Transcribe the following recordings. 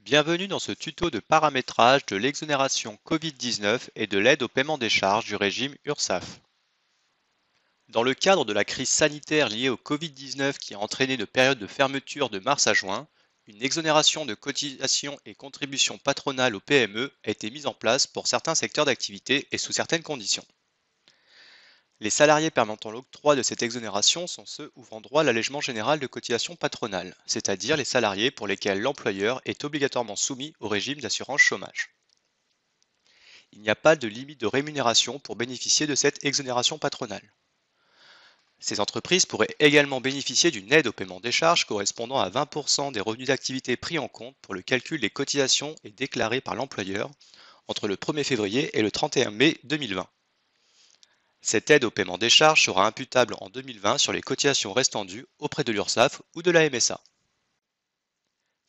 Bienvenue dans ce tuto de paramétrage de l'exonération Covid-19 et de l'aide au paiement des charges du régime URSSAF. Dans le cadre de la crise sanitaire liée au Covid-19 qui a entraîné une période de fermeture de mars à juin, une exonération de cotisations et contributions patronales aux PME a été mise en place pour certains secteurs d'activité et sous certaines conditions. Les salariés permettant l'octroi de cette exonération sont ceux ouvrant droit à l'allègement général de cotisations patronales, c'est-à-dire les salariés pour lesquels l'employeur est obligatoirement soumis au régime d'assurance chômage. Il n'y a pas de limite de rémunération pour bénéficier de cette exonération patronale. Ces entreprises pourraient également bénéficier d'une aide au paiement des charges correspondant à 20% des revenus d'activité pris en compte pour le calcul des cotisations et déclarés par l'employeur entre le 1er février et le 31 mai 2020. Cette aide au paiement des charges sera imputable en 2020 sur les cotisations restant dues auprès de l'URSSAF ou de la MSA.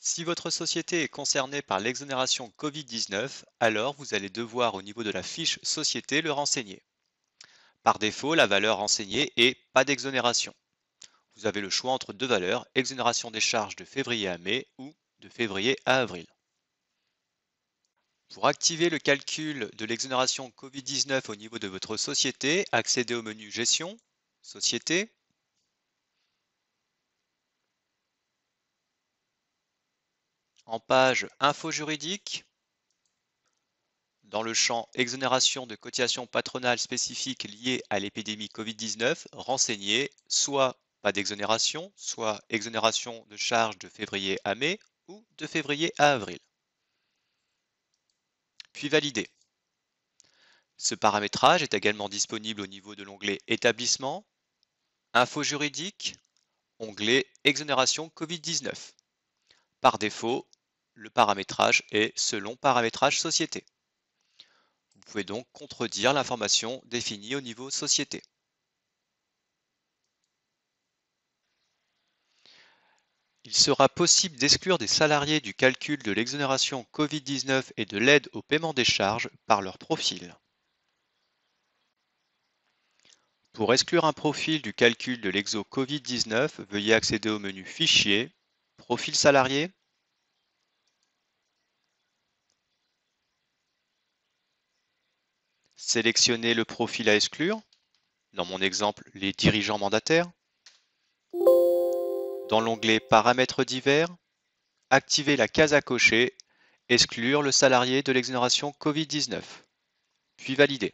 Si votre société est concernée par l'exonération Covid-19, alors vous allez devoir au niveau de la fiche société le renseigner. Par défaut, la valeur renseignée est pas d'exonération. Vous avez le choix entre deux valeurs, exonération des charges de février à mai ou de février à avril. Pour activer le calcul de l'exonération Covid-19 au niveau de votre société, accédez au menu Gestion, Société. En page Info juridique, dans le champ Exonération de cotisations patronales spécifiques liées à l'épidémie Covid-19, renseignez soit pas d'exonération, soit exonération de charges de février à mai ou de février à avril. Puis valider. Ce paramétrage est également disponible au niveau de l'onglet Établissement, Info juridique, onglet Exonération Covid-19. Par défaut, le paramétrage est selon paramétrage société. Vous pouvez donc contredire l'information définie au niveau société. Il sera possible d'exclure des salariés du calcul de l'exonération Covid-19 et de l'aide au paiement des charges par leur profil. Pour exclure un profil du calcul de l'exo Covid-19, veuillez accéder au menu Fichier, Profil salarié, sélectionnez le profil à exclure, dans mon exemple les dirigeants mandataires. Dans l'onglet Paramètres divers, activez la case à cocher Exclure le salarié de l'exonération Covid-19, puis valider.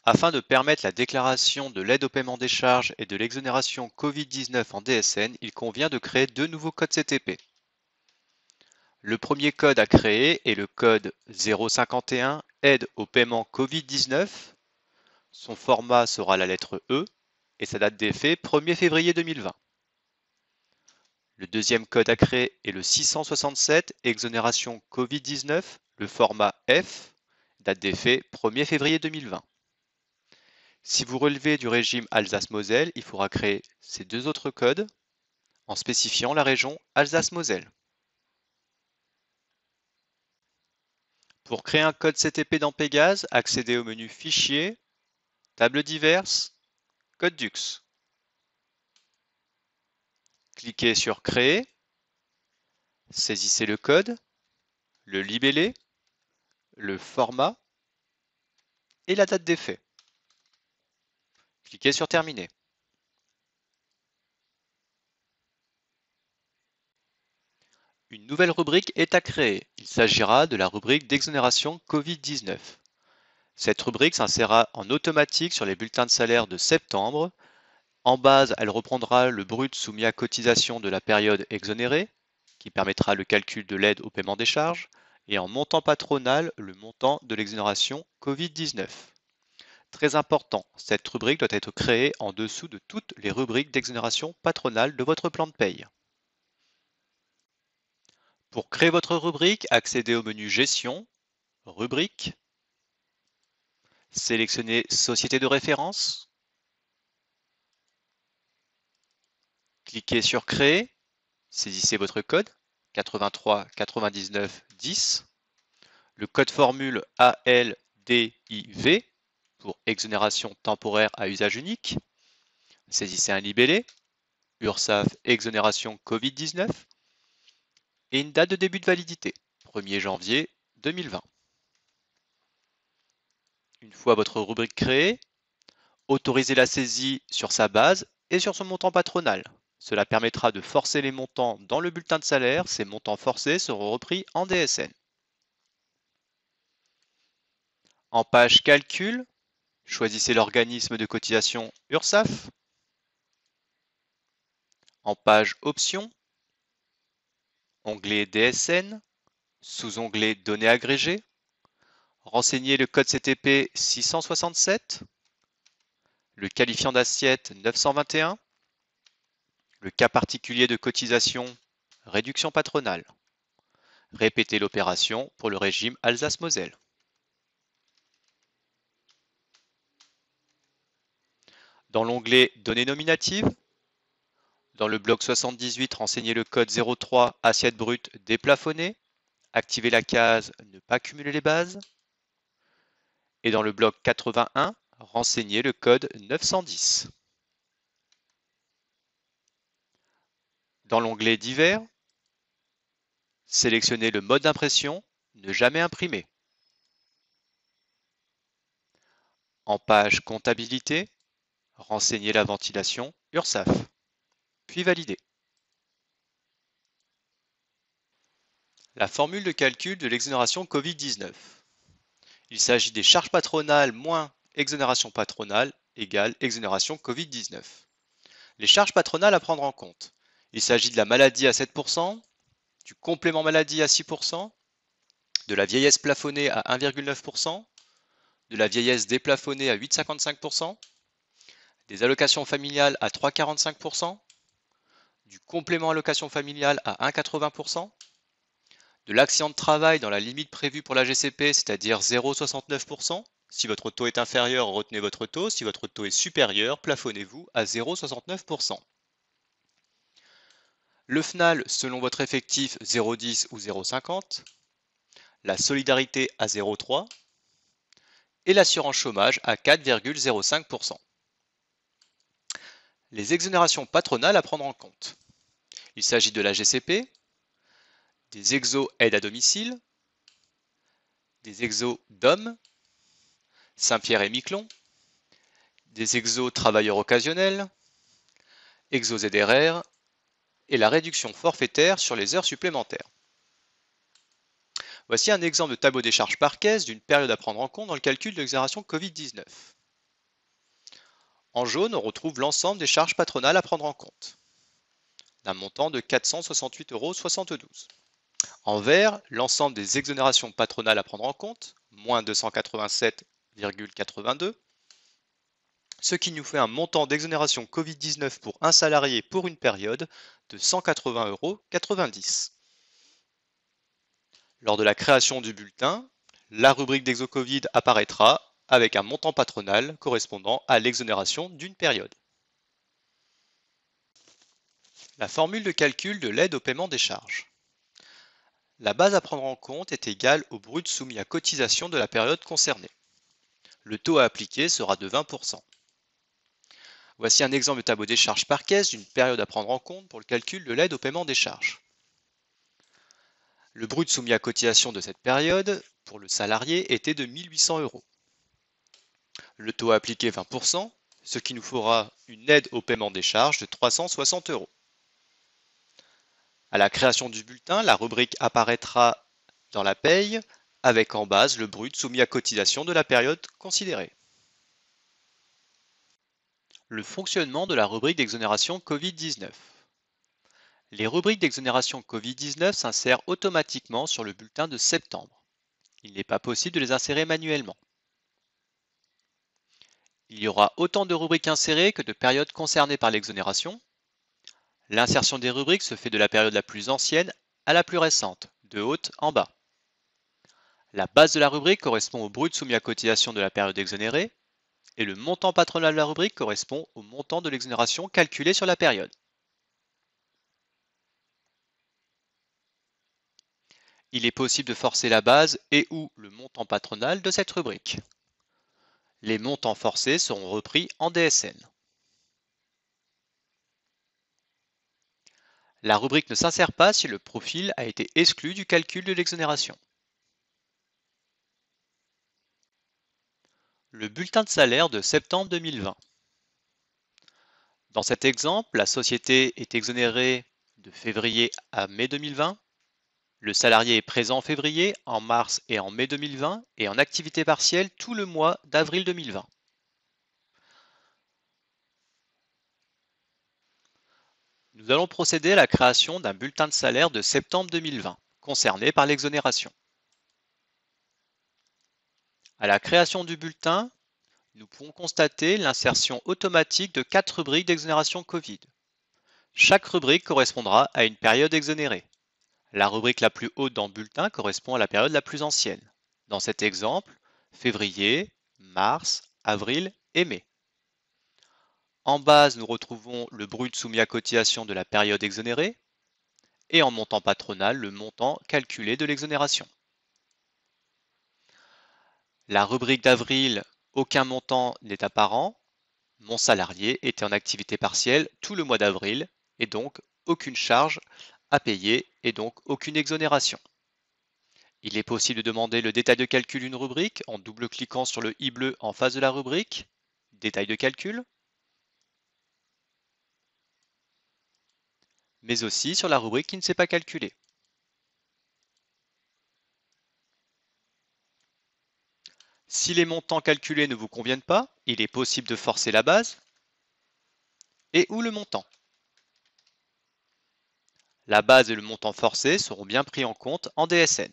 Afin de permettre la déclaration de l'aide au paiement des charges et de l'exonération Covid-19 en DSN, il convient de créer deux nouveaux codes CTP. Le premier code à créer est le code 051 Aide au paiement Covid-19. Son format sera la lettre E et sa date d'effet 1er février 2020. Le deuxième code à créer est le 667 Exonération Covid-19, le format F, date d'effet 1er février 2020. Si vous relevez du régime Alsace-Moselle, il faudra créer ces deux autres codes en spécifiant la région Alsace-Moselle. Pour créer un code CTP dans Pégase, accédez au menu Fichier, Table diverses, Code DUX. Cliquez sur Créer, saisissez le code, le libellé, le format et la date d'effet. Cliquez sur Terminer. Une nouvelle rubrique est à créer. Il s'agira de la rubrique d'exonération Covid-19. Cette rubrique s'insérera en automatique sur les bulletins de salaire de septembre. En base, elle reprendra le brut soumis à cotisation de la période exonérée, qui permettra le calcul de l'aide au paiement des charges, et en montant patronal, le montant de l'exonération Covid-19. Très important, cette rubrique doit être créée en dessous de toutes les rubriques d'exonération patronale de votre plan de paye. Pour créer votre rubrique, accédez au menu Gestion, Rubrique, sélectionnez Société de référence, cliquez sur Créer, saisissez votre code 83 99 10, le code formule ALDIV pour exonération temporaire à usage unique, saisissez un libellé, URSSAF exonération Covid-19 et une date de début de validité, 1er janvier 2020. Une fois votre rubrique créée, autorisez la saisie sur sa base et sur son montant patronal. Cela permettra de forcer les montants dans le bulletin de salaire. Ces montants forcés seront repris en DSN. En page Calcul, choisissez l'organisme de cotisation URSSAF. En page Options, onglet DSN, sous-onglet Données agrégées, renseignez le code CTP 667, le qualifiant d'assiette 921, le cas particulier de cotisation réduction patronale. Répétez l'opération pour le régime Alsace-Moselle. Dans l'onglet Données nominatives, dans le bloc 78, renseignez le code 03 assiette brute déplafonnée. Activez la case Ne pas cumuler les bases. Et dans le bloc 81, renseignez le code 910. Dans l'onglet Divers, sélectionnez le mode d'impression Ne jamais imprimer. En page Comptabilité, renseignez la ventilation URSSAF, puis validez. La formule de calcul de l'exonération Covid-19. Il s'agit des charges patronales moins exonération patronale égale exonération Covid-19. Les charges patronales à prendre en compte. Il s'agit de la maladie à 7%, du complément maladie à 6%, de la vieillesse plafonnée à 1,9%, de la vieillesse déplafonnée à 8,55%, des allocations familiales à 3,45%, du complément allocation familiale à 1,80%, de l'accident de travail dans la limite prévue pour la GCP, c'est-à-dire 0,69%. Si votre taux est inférieur, retenez votre taux. Si votre taux est supérieur, plafonnez-vous à 0,69%. Le FNAL selon votre effectif 0,10 ou 0,50. La solidarité à 0,3. Et l'assurance chômage à 4,05%. Les exonérations patronales à prendre en compte. Il s'agit de la GCP, des exos aides à domicile, des exos DOM, Saint-Pierre et Miquelon, des exos travailleurs occasionnels, exos ZRR et la réduction forfaitaire sur les heures supplémentaires. Voici un exemple de tableau des charges par caisse d'une période à prendre en compte dans le calcul de l'exonération Covid-19. En jaune, on retrouve l'ensemble des charges patronales à prendre en compte, d'un montant de 468,72 €. En vert, l'ensemble des exonérations patronales à prendre en compte, moins 287,82 €, ce qui nous fait un montant d'exonération Covid-19 pour un salarié pour une période de 180,90 €. Lors de la création du bulletin, la rubrique d'ExoCovid apparaîtra avec un montant patronal correspondant à l'exonération d'une période. La formule de calcul de l'aide au paiement des charges. La base à prendre en compte est égale au brut soumis à cotisation de la période concernée. Le taux à appliquer sera de 20%. Voici un exemple de tableau des charges par caisse d'une période à prendre en compte pour le calcul de l'aide au paiement des charges. Le brut soumis à cotisation de cette période pour le salarié était de 1 800 €. Le taux à appliquer 20%, ce qui nous fera une aide au paiement des charges de 360 €. À la création du bulletin, la rubrique apparaîtra dans la paye avec en base le brut soumis à cotisation de la période considérée. Le fonctionnement de la rubrique d'exonération Covid-19. Les rubriques d'exonération Covid-19 s'insèrent automatiquement sur le bulletin de septembre. Il n'est pas possible de les insérer manuellement. Il y aura autant de rubriques insérées que de périodes concernées par l'exonération. L'insertion des rubriques se fait de la période la plus ancienne à la plus récente, de haut en bas. La base de la rubrique correspond au brut soumis à cotisation de la période exonérée et le montant patronal de la rubrique correspond au montant de l'exonération calculé sur la période. Il est possible de forcer la base et ou le montant patronal de cette rubrique. Les montants forcés seront repris en DSN. La rubrique ne s'insère pas si le profil a été exclu du calcul de l'exonération. Le bulletin de salaire de septembre 2020. Dans cet exemple, la société est exonérée de février à mai 2020. Le salarié est présent en février, en mars et en mai 2020 et en activité partielle tout le mois d'avril 2020. Nous allons procéder à la création d'un bulletin de salaire de septembre 2020, concerné par l'exonération. À la création du bulletin, nous pouvons constater l'insertion automatique de 4 rubriques d'exonération Covid. Chaque rubrique correspondra à une période exonérée. La rubrique la plus haute dans le bulletin correspond à la période la plus ancienne. Dans cet exemple, février, mars, avril et mai. En base, nous retrouvons le brut soumis à cotisation de la période exonérée et en montant patronal, le montant calculé de l'exonération. La rubrique d'avril, aucun montant n'est apparent. Mon salarié était en activité partielle tout le mois d'avril et donc aucune charge à payer et donc aucune exonération. Il est possible de demander le détail de calcul d'une rubrique en double-cliquant sur le i bleu en face de la rubrique, détail de calcul, mais aussi sur la rubrique qui ne s'est pas calculée. Si les montants calculés ne vous conviennent pas, il est possible de forcer la base et ou le montant. La base et le montant forcé seront bien pris en compte en DSN.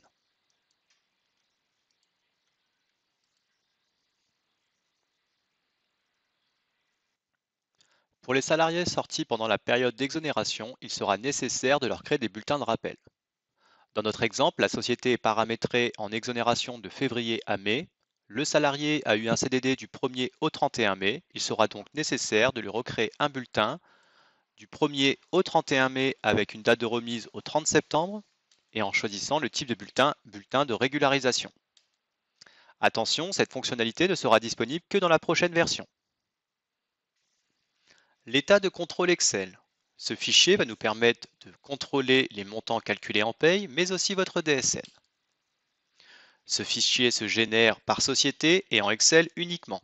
Pour les salariés sortis pendant la période d'exonération, il sera nécessaire de leur créer des bulletins de rappel. Dans notre exemple, la société est paramétrée en exonération de février à mai. Le salarié a eu un CDD du 1er au 31 mai. Il sera donc nécessaire de lui recréer un bulletin du 1er au 31 mai avec une date de remise au 30 septembre et en choisissant le type de bulletin, bulletin de régularisation. Attention, cette fonctionnalité ne sera disponible que dans la prochaine version. L'état de contrôle Excel. Ce fichier va nous permettre de contrôler les montants calculés en paye, mais aussi votre DSN. Ce fichier se génère par société et en Excel uniquement.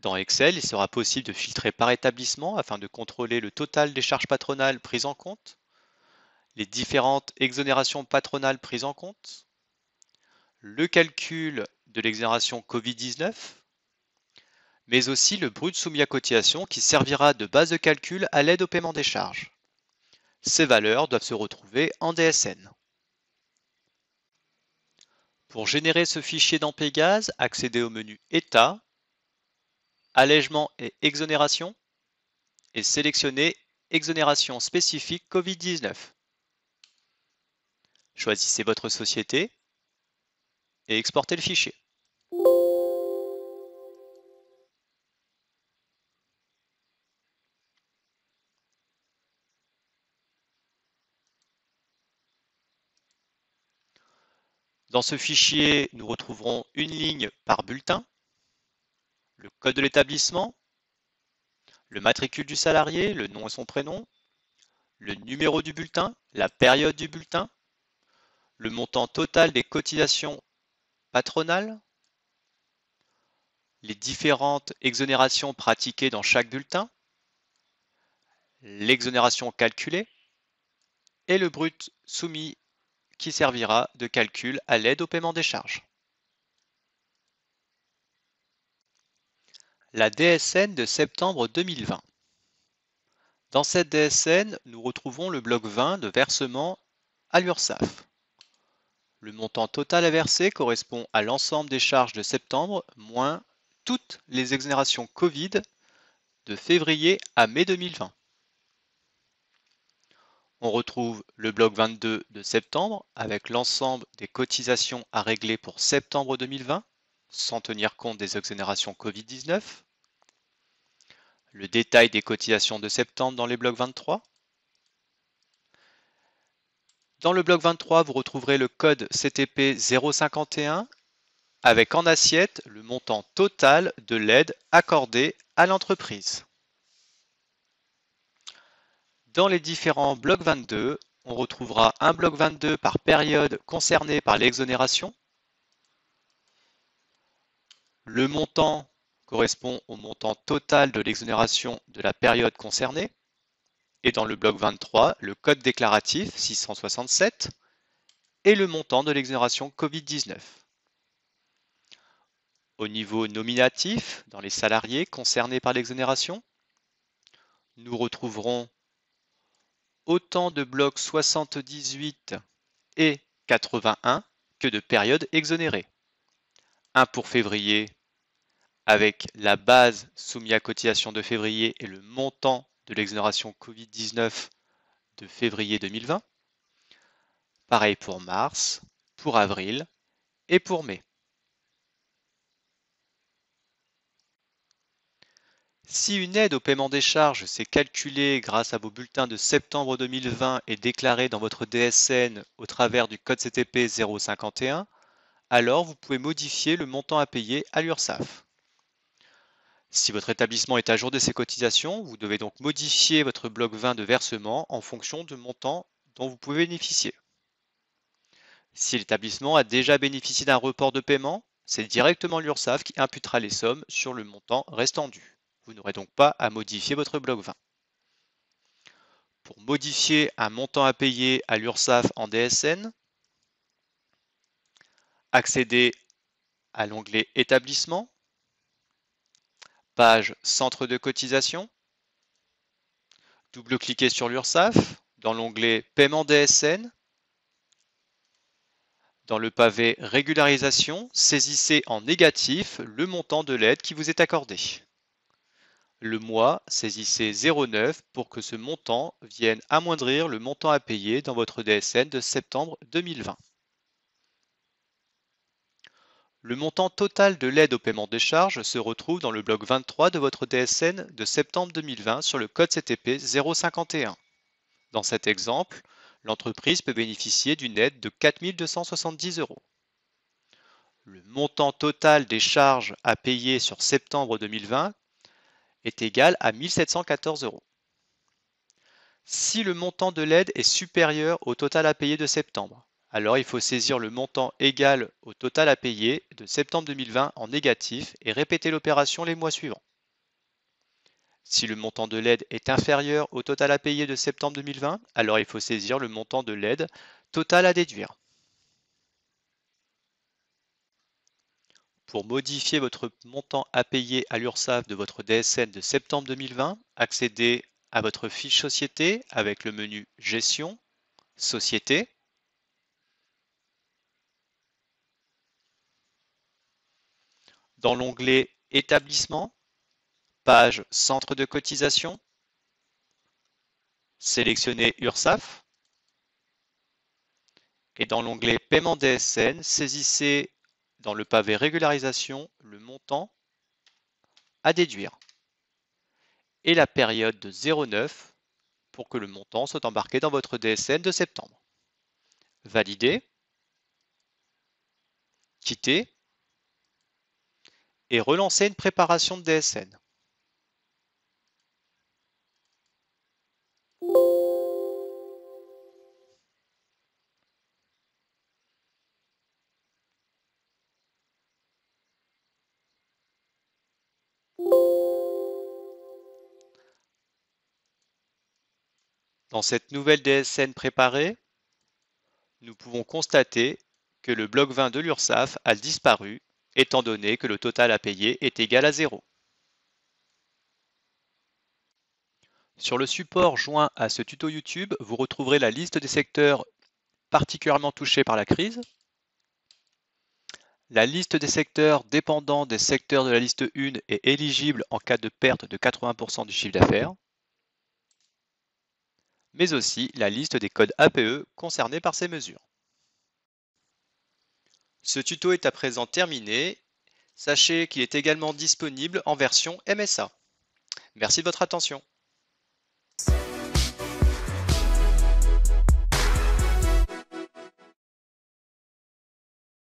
Dans Excel, il sera possible de filtrer par établissement afin de contrôler le total des charges patronales prises en compte, les différentes exonérations patronales prises en compte, le calcul de l'exonération Covid-19, mais aussi le brut soumis à cotisation qui servira de base de calcul à l'aide au paiement des charges. Ces valeurs doivent se retrouver en DSN. Pour générer ce fichier dans Pégase, accédez au menu État, Allègement et exonération et sélectionnez Exonération spécifique Covid-19. Choisissez votre société et exportez le fichier. Dans ce fichier, nous retrouverons une ligne par bulletin, le code de l'établissement, le matricule du salarié, le nom et son prénom, le numéro du bulletin, la période du bulletin, le montant total des cotisations patronales, les différentes exonérations pratiquées dans chaque bulletin, l'exonération calculée et le brut soumis qui servira de calcul à l'aide au paiement des charges. La DSN de septembre 2020. Dans cette DSN, nous retrouvons le bloc 20 de versement à l'URSSAF. Le montant total à verser correspond à l'ensemble des charges de septembre moins toutes les exonérations Covid de février à mai 2020. On retrouve le bloc 22 de septembre avec l'ensemble des cotisations à régler pour septembre 2020, sans tenir compte des exonérations Covid-19. Le détail des cotisations de septembre dans les blocs 23. Dans le bloc 23, vous retrouverez le code CTP 051 avec en assiette le montant total de l'aide accordée à l'entreprise. Dans les différents blocs 22, on retrouvera un bloc 22 par période concernée par l'exonération. Le montant correspond au montant total de l'exonération de la période concernée. Et dans le bloc 23, le code déclaratif 667 et le montant de l'exonération Covid-19. Au niveau nominatif, dans les salariés concernés par l'exonération, nous retrouverons autant de blocs 78 et 81 que de périodes exonérées. Un pour février avec la base soumise à cotisation de février et le montant de l'exonération Covid-19 de février 2020. Pareil pour mars, pour avril et pour mai. Si une aide au paiement des charges s'est calculée grâce à vos bulletins de septembre 2020 et déclarée dans votre DSN au travers du code CTP 051, alors vous pouvez modifier le montant à payer à l'URSSAF. Si votre établissement est à jour de ses cotisations, vous devez donc modifier votre bloc 20 de versement en fonction du montant dont vous pouvez bénéficier. Si l'établissement a déjà bénéficié d'un report de paiement, c'est directement l'URSSAF qui imputera les sommes sur le montant restant dû. Vous n'aurez donc pas à modifier votre bloc 20. Pour modifier un montant à payer à l'URSSAF en DSN, accédez à l'onglet Établissement, page Centre de cotisation, double-cliquez sur l'URSSAF, dans l'onglet Paiement DSN, dans le pavé Régularisation, saisissez en négatif le montant de l'aide qui vous est accordé. Le mois, saisissez 0,9 pour que ce montant vienne amoindrir le montant à payer dans votre DSN de septembre 2020. Le montant total de l'aide au paiement des charges se retrouve dans le bloc 23 de votre DSN de septembre 2020 sur le code CTP 051. Dans cet exemple, l'entreprise peut bénéficier d'une aide de 4 270 €. Le montant total des charges à payer sur septembre 2020 est égal à 1 714 €. Si le montant de l'aide est supérieur au total à payer de septembre, alors il faut saisir le montant égal au total à payer de septembre 2020 en négatif et répéter l'opération les mois suivants. Si le montant de l'aide est inférieur au total à payer de septembre 2020, alors il faut saisir le montant de l'aide totale à déduire. Pour modifier votre montant à payer à l'URSSAF de votre DSN de septembre 2020, accédez à votre fiche Société avec le menu Gestion, Société. Dans l'onglet Établissement, page Centre de cotisation, sélectionnez URSSAF. Et dans l'onglet Paiement DSN, saisissez dans le pavé Régularisation le montant à déduire et la période de 0,9 pour que le montant soit embarqué dans votre DSN de septembre. Validez, quittez et relancez une préparation de DSN. Dans cette nouvelle DSN préparée, nous pouvons constater que le bloc 20 de l'URSSAF a disparu, étant donné que le total à payer est égal à 0. Sur le support joint à ce tuto YouTube, vous retrouverez la liste des secteurs particulièrement touchés par la crise, la liste des secteurs dépendants des secteurs de la liste 1 et éligibles en cas de perte de 80% du chiffre d'affaires, mais aussi la liste des codes APE concernés par ces mesures. Ce tuto est à présent terminé. Sachez qu'il est également disponible en version MSA. Merci de votre attention.